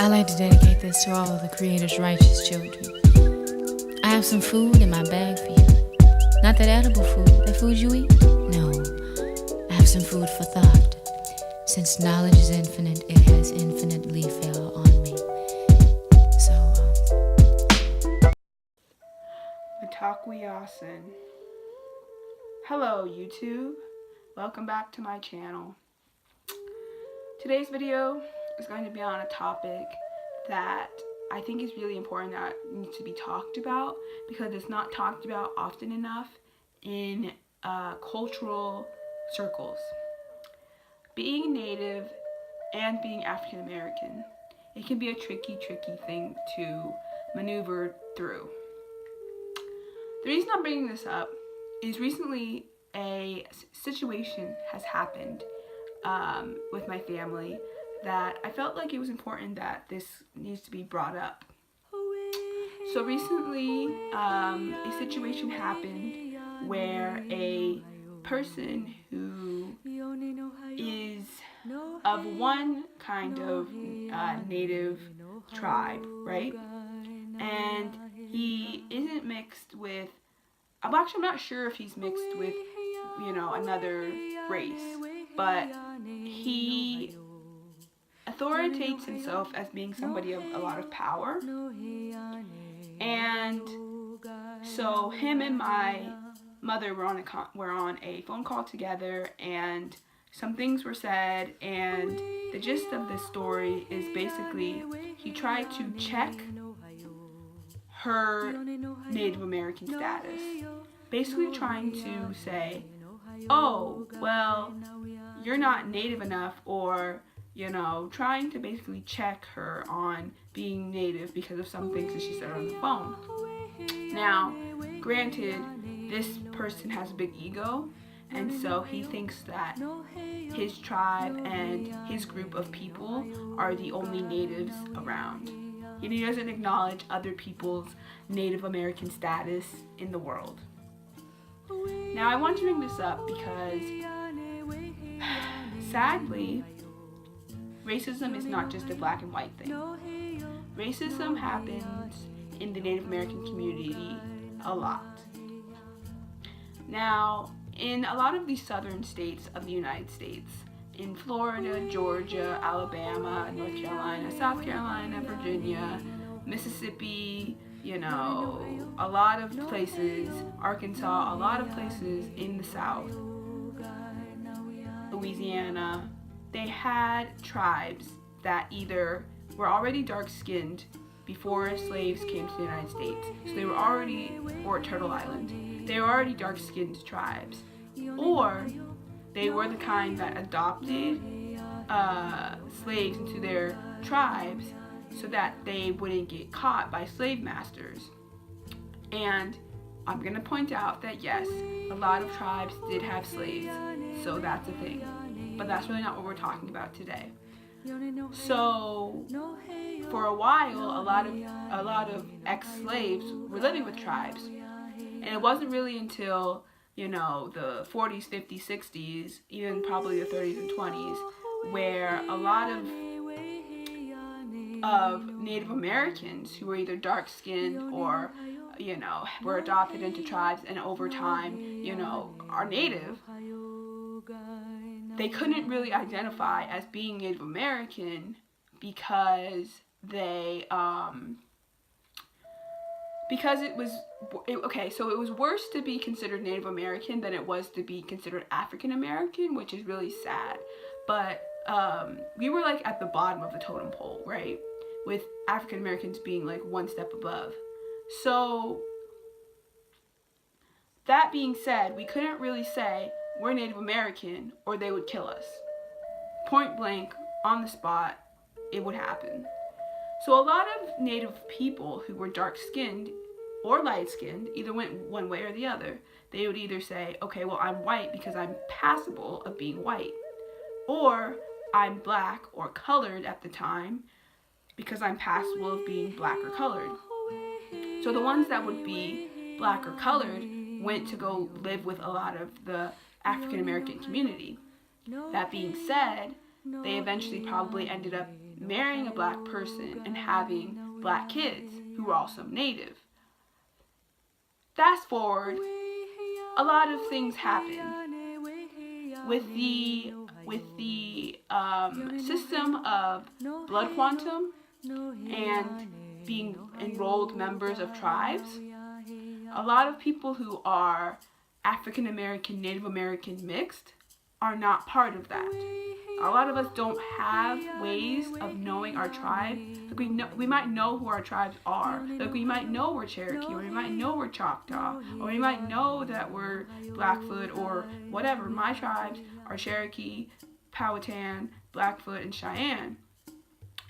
I like to dedicate this to all of the Creator's righteous children. I have some food in my bag for you. Not that edible food, that food you eat? No. I have some food for thought. Since knowledge is infinite, it has infinitely fell on me. Mitakuyasin. Hello YouTube, welcome back to my channel. Today's video is going to be on a topic that I think is really important that needs to be talked about because it's not talked about often enough in cultural circles. Being Native and being African American, it can be a tricky thing to maneuver through. The reason I'm bringing this up is recently a situation has happened with my family that I felt like it was important that this needs to be brought up. So recently, a situation happened where a person who is of one kind of native tribe, right? And he isn't mixed with, I'm not sure if he's mixed with, another race, but he authoritates himself as being somebody of a lot of power. And so him and my mother were on a phone call together, and some things were said, and the gist of this story is basically he tried to check her Native American status, basically trying to say, oh, well, you're not Native enough, or trying to basically check her on being Native because of some things that she said on the phone. Now, granted, this person has a big ego, and so he thinks that his tribe and his group of people are the only natives around. And he doesn't acknowledge other people's Native American status in the world. Now, I want to bring this up because, sadly, racism is not just a black and white thing. Racism happens in the Native American community a lot. Now, in a lot of the southern states of the United States, in Florida, Georgia, Alabama, North Carolina, South Carolina, Virginia, Mississippi, a lot of places, Arkansas, a lot of places in the South, Louisiana, they had tribes that either were already dark-skinned before slaves came to the United States, so they were already, or Turtle Island, they were already dark-skinned tribes, or they were the kind that adopted slaves into their tribes so that they wouldn't get caught by slave masters. And I'm going to point out that yes, a lot of tribes did have slaves, so that's a thing. But that's really not what we're talking about today. So for a while, a lot of ex-slaves were living with tribes. And it wasn't really until the 40s, 50s, 60s, even probably the 30s and 20s, where a lot of Native Americans who were either dark-skinned or, were adopted into tribes and over time, are Native, they couldn't really identify as being Native American because they, because it was worse to be considered Native American than it was to be considered African American, which is really sad. But we were like at the bottom of the totem pole, right? With African Americans being like one step above. So that being said, we couldn't really say we're Native American or they would kill us. Point blank, on the spot, it would happen. So a lot of Native people who were dark-skinned or light-skinned, either went one way or the other. They would either say, okay, well, I'm white because I'm passable of being white. Or I'm black or colored at the time because I'm passable of being black or colored. So the ones that would be black or colored went to go live with a lot of the African American community. That being said, they eventually probably ended up marrying a black person and having black kids who are also Native. Fast forward, a lot of things happen with the system of blood quantum and being enrolled members of tribes. A lot of people who are African American, Native American mixed are not part of that. A lot of us don't have ways of knowing our tribe. Like we might know who our tribes are. Like we might know we're Cherokee, or we might know we're Choctaw, or we might know that we're Blackfoot, or whatever. My tribes are Cherokee, Powhatan, Blackfoot, and Cheyenne.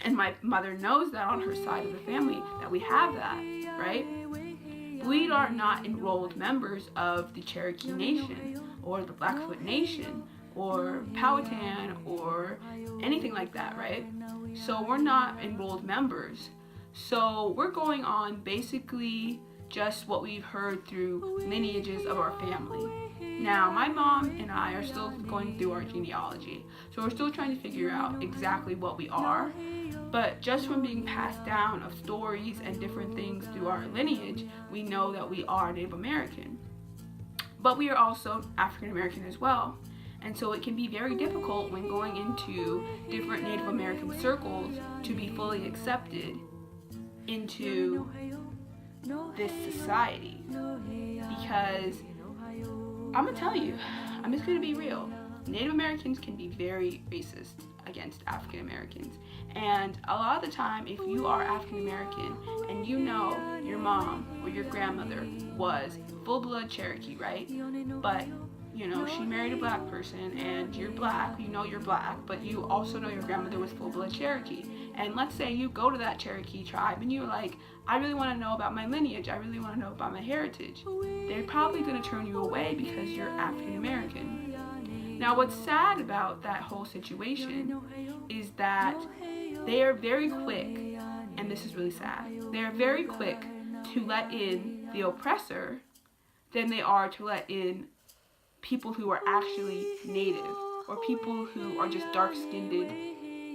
And my mother knows that on her side of the family that we have that, right? We are not enrolled members of the Cherokee Nation or the Blackfoot Nation or Powhatan or anything like that, right? So we're not enrolled members. So we're going on basically just what we've heard through lineages of our family. Now, my mom and I are still going through our genealogy, so we're still trying to figure out exactly what we are. But just from being passed down of stories and different things through our lineage, we know that we are Native American. But we are also African American as well. And so it can be very difficult when going into different Native American circles to be fully accepted into this society. Because I'm gonna tell you, I'm just gonna be real. Native Americans can be very racist against African Americans. And a lot of the time, if you are African American and you know your mom or your grandmother was full-blood Cherokee, right? But you know, she married a black person and you're black, you know you're black, but you also know your grandmother was full-blood Cherokee. And let's say you go to that Cherokee tribe and you're like, I really want to know about my lineage, I really want to know about my heritage. They're probably going to turn you away because you're African American. Now, what's sad about that whole situation is that they are very quick, and this is really sad, they are very quick to let in the oppressor than they are to let in people who are actually Native, or people who are just dark-skinned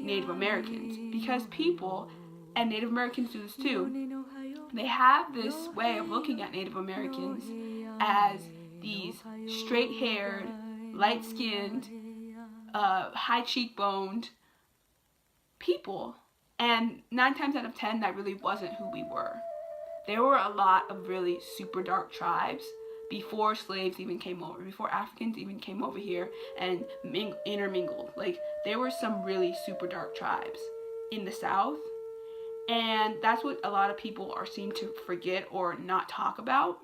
Native Americans. Because people, and Native Americans do this too, they have this way of looking at Native Americans as these straight-haired, light-skinned, high-cheekboned people. And 9 times out of 10, that really wasn't who we were. There were a lot of really super dark tribes before slaves even came over, before Africans even came over here and intermingled. Like, there were some really super dark tribes in the South, and that's what a lot of people seem to forget or not talk about.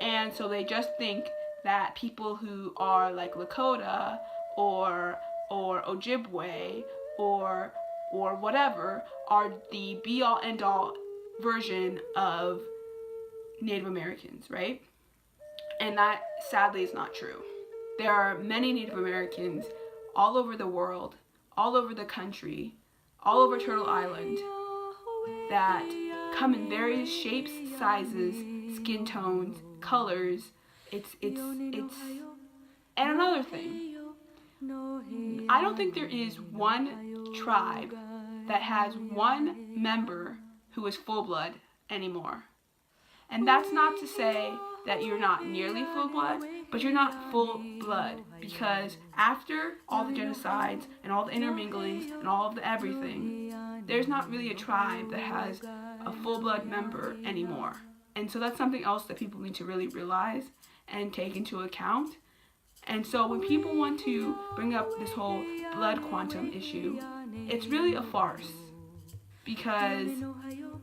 And so they just think that people who are like Lakota or Ojibwe or whatever are the be-all end-all version of Native Americans, right? And that sadly is not true. There are many Native Americans all over the world, all over the country, all over Turtle Island that come in various shapes, sizes, skin tones, colors. It's and another thing, I don't think there is one tribe that has one member who is full blood anymore. And that's not to say that you're not nearly full blood, but you're not full blood, because after all the genocides and all the interminglings and all of the everything, there's not really a tribe that has a full blood member anymore. And so that's something else that people need to really realize and take into account. And so when people want to bring up this whole blood quantum issue, it's really a farce, because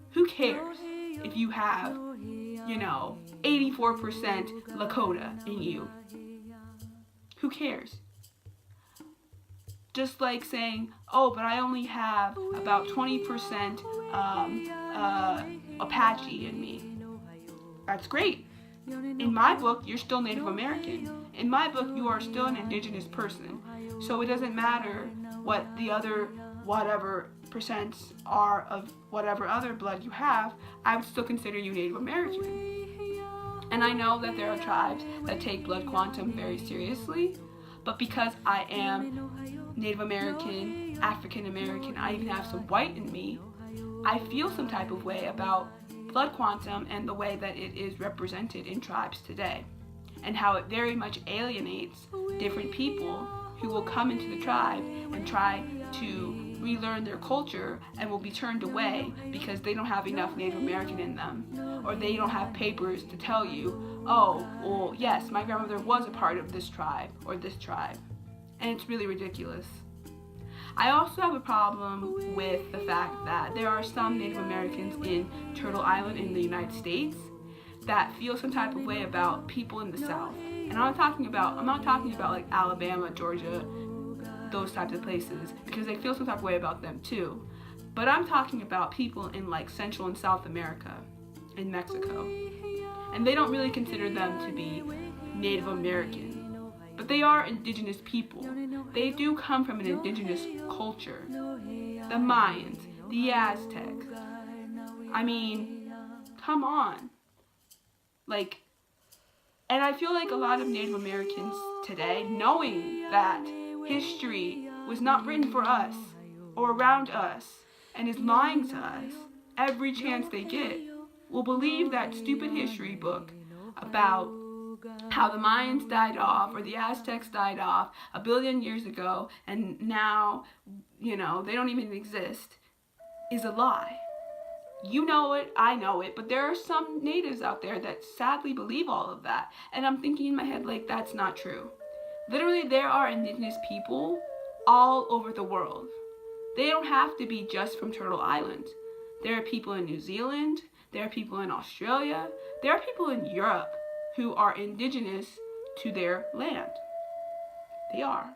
who cares if you have, 84% Lakota in you? Who cares? Just like saying, oh, but I only have about 20% Apache in me. That's great. In my book, you're still Native American. In my book, you are still an indigenous person. So it doesn't matter what the other whatever percents are of whatever other blood you have, I would still consider you Native American. And I know that there are tribes that take blood quantum very seriously, but because I am Native American African American, I even have some white in me, I feel some type of way about blood quantum and the way that it is represented in tribes today, and how it very much alienates different people who will come into the tribe and try to relearn their culture and will be turned away because they don't have enough Native American in them, or they don't have papers to tell you, oh, well, yes, my grandmother was a part of this tribe or this tribe. And it's really ridiculous. I also have a problem with the fact that there are some Native Americans in Turtle Island in the United States that feel some type of way about people in the South. And I'm not talking about like Alabama, Georgia, those types of places, because they feel some type of way about them too. But I'm talking about people in like Central and South America, in Mexico. And they don't really consider them to be Native American. But they are indigenous people. They do come from an indigenous culture. The Mayans, the Aztecs. I mean, come on. Like, and I feel like a lot of Native Americans today, knowing that history was not written for us or around us and is lying to us every chance they get, will believe that stupid history book about how the Mayans died off or the Aztecs died off 1 billion years ago and now, they don't even exist, is a lie. You know it, I know it, but there are some natives out there that sadly believe all of that. And I'm thinking in my head, like, that's not true. Literally, there are indigenous people all over the world. They don't have to be just from Turtle Island. There are people in New Zealand, there are people in Australia, there are people in Europe who are indigenous to their land. They are.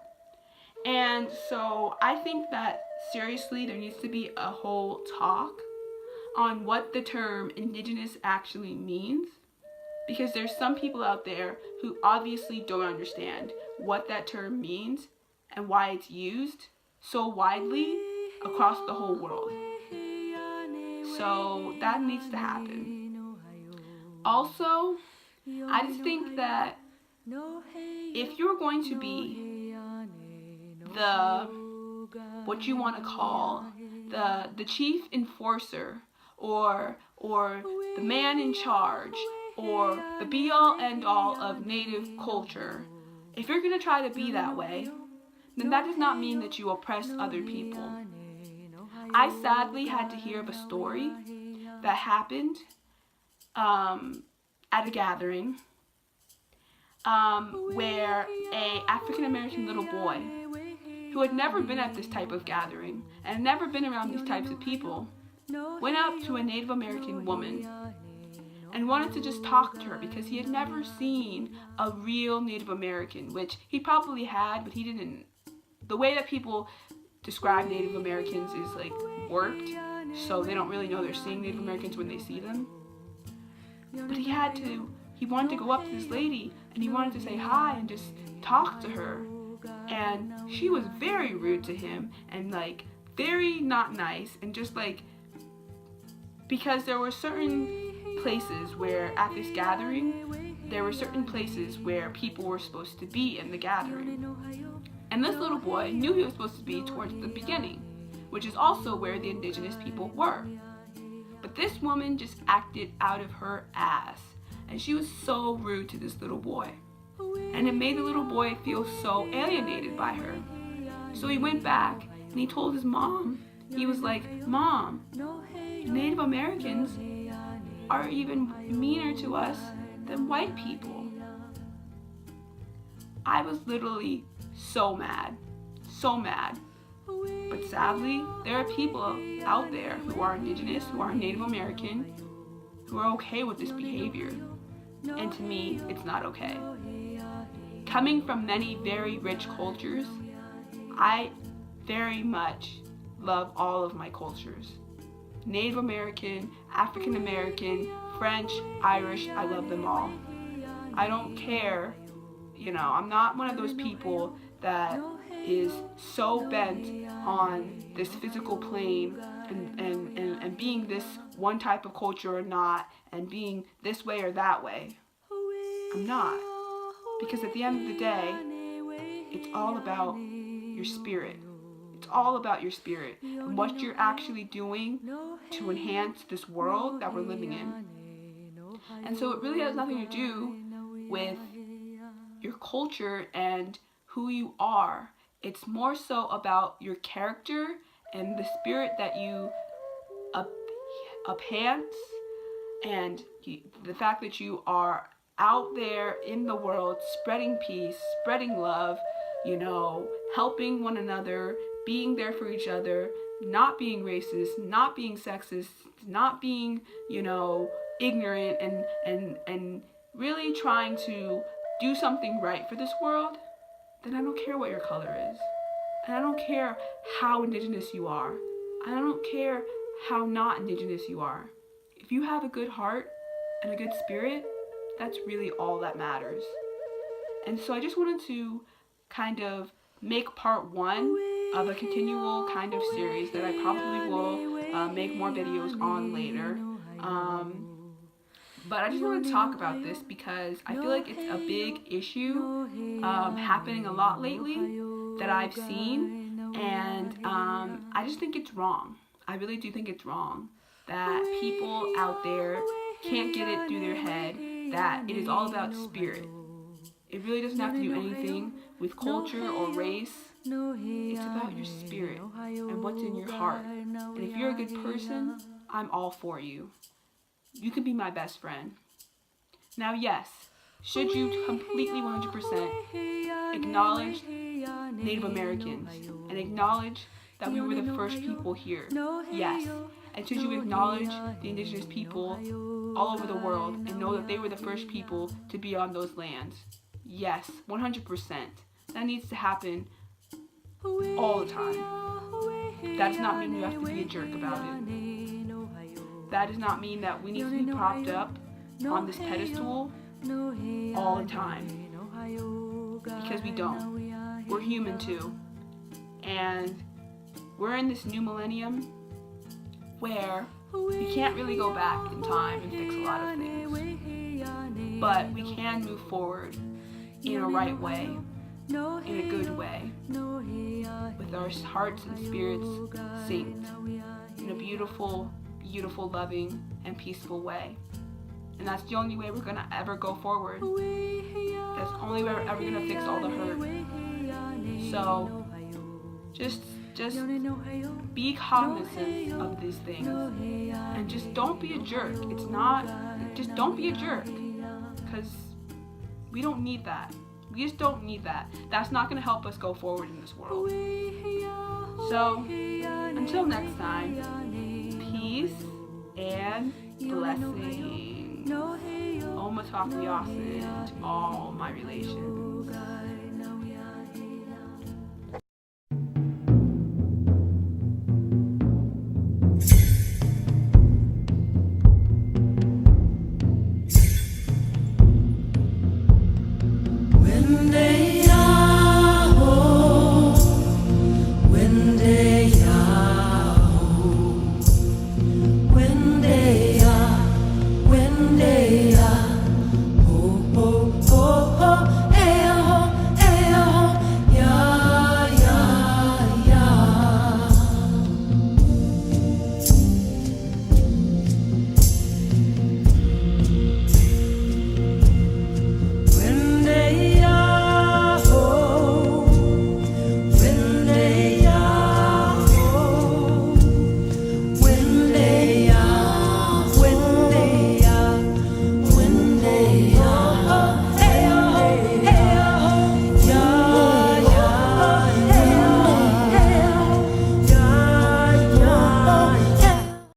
And so I think that seriously there needs to be a whole talk on what the term indigenous actually means, because there's some people out there who obviously don't understand what that term means and why it's used so widely across the whole world. So that needs to happen. Also, I just think that if you're going to be what you want to call the chief enforcer or the man in charge or the be-all end-all of Native culture, if you're going to try to be that way, then that does not mean that you oppress other people. I sadly had to hear of a story that happened at a gathering where a African-American little boy who had never been at this type of gathering and never been around these types of people went up to a Native American woman and wanted to just talk to her because he had never seen a real Native American, which he probably had, but he didn't. The way that people describe Native Americans is like warped, so they don't really know they're seeing Native Americans when they see them. But he wanted to go up to this lady and he wanted to say hi and just talk to her. And she was very rude to him and like very not nice, and just like, because there were certain places where at this gathering, there were certain places where people were supposed to be in the gathering. And this little boy knew he was supposed to be towards the beginning, which is also where the indigenous people were. But this woman just acted out of her ass, and she was so rude to this little boy. And it made the little boy feel so alienated by her. So he went back and he told his mom, he was like, "Mom, Native Americans are even meaner to us than white people." I was literally so mad. But sadly, there are people out there who are indigenous, who are Native American, who are okay with this behavior. And to me, it's not okay. Coming from many very rich cultures, I very much love all of my cultures. Native American, African American, French, Irish, I love them all. I don't care, I'm not one of those people that is so bent on this physical plane and being this one type of culture or not, and being this way or that way. I'm not. Because at the end of the day, it's all about your spirit. It's all about your spirit and what you're actually doing to enhance this world that we're living in. And so it really has nothing to do with your culture and who you are. It's more so about your character and the spirit that you uphance, and the fact that you are out there in the world spreading peace, spreading love, helping one another, being there for each other, not being racist, not being sexist, not being, ignorant, and really trying to do something right for this world. Then I don't care what your color is. And I don't care how indigenous you are. And I don't care how not indigenous you are. If you have a good heart and a good spirit, that's really all that matters. And so I just wanted to kind of make part 1 of a continual kind of series that I probably will make more videos on later. But I just want to talk about this because I feel like it's a big issue happening a lot lately that I've seen, and I just think it's wrong. I really do think it's wrong that people out there can't get it through their head that it is all about spirit. It really doesn't have to do anything with culture or race. It's about your spirit and what's in your heart. And if you're a good person, I'm all for you. You can be my best friend. Now, yes, should you completely 100% acknowledge Native Americans and acknowledge that we were the first people here? Yes. And should you acknowledge the indigenous people all over the world and know that they were the first people to be on those lands? Yes, 100%. That needs to happen all the time. That does not mean you have to be a jerk about it. That does not mean that we need to be propped up on this pedestal all the time. Because we don't. We're human too. And we're in this new millennium where we can't really go back in time and fix a lot of things. But we can move forward in a right way, in a good way, with our hearts and spirits synced in a beautiful, beautiful, loving, and peaceful way. And that's the only way we're going to ever go forward. That's the only way we're ever going to fix all the hurt. So, just be cognizant of these things. And just don't be a jerk. Just don't be a jerk. Because we don't need that. We just don't need that. That's not going to help us go forward in this world. So, until next time, peace and blessing. Omatakayasin to all my relations.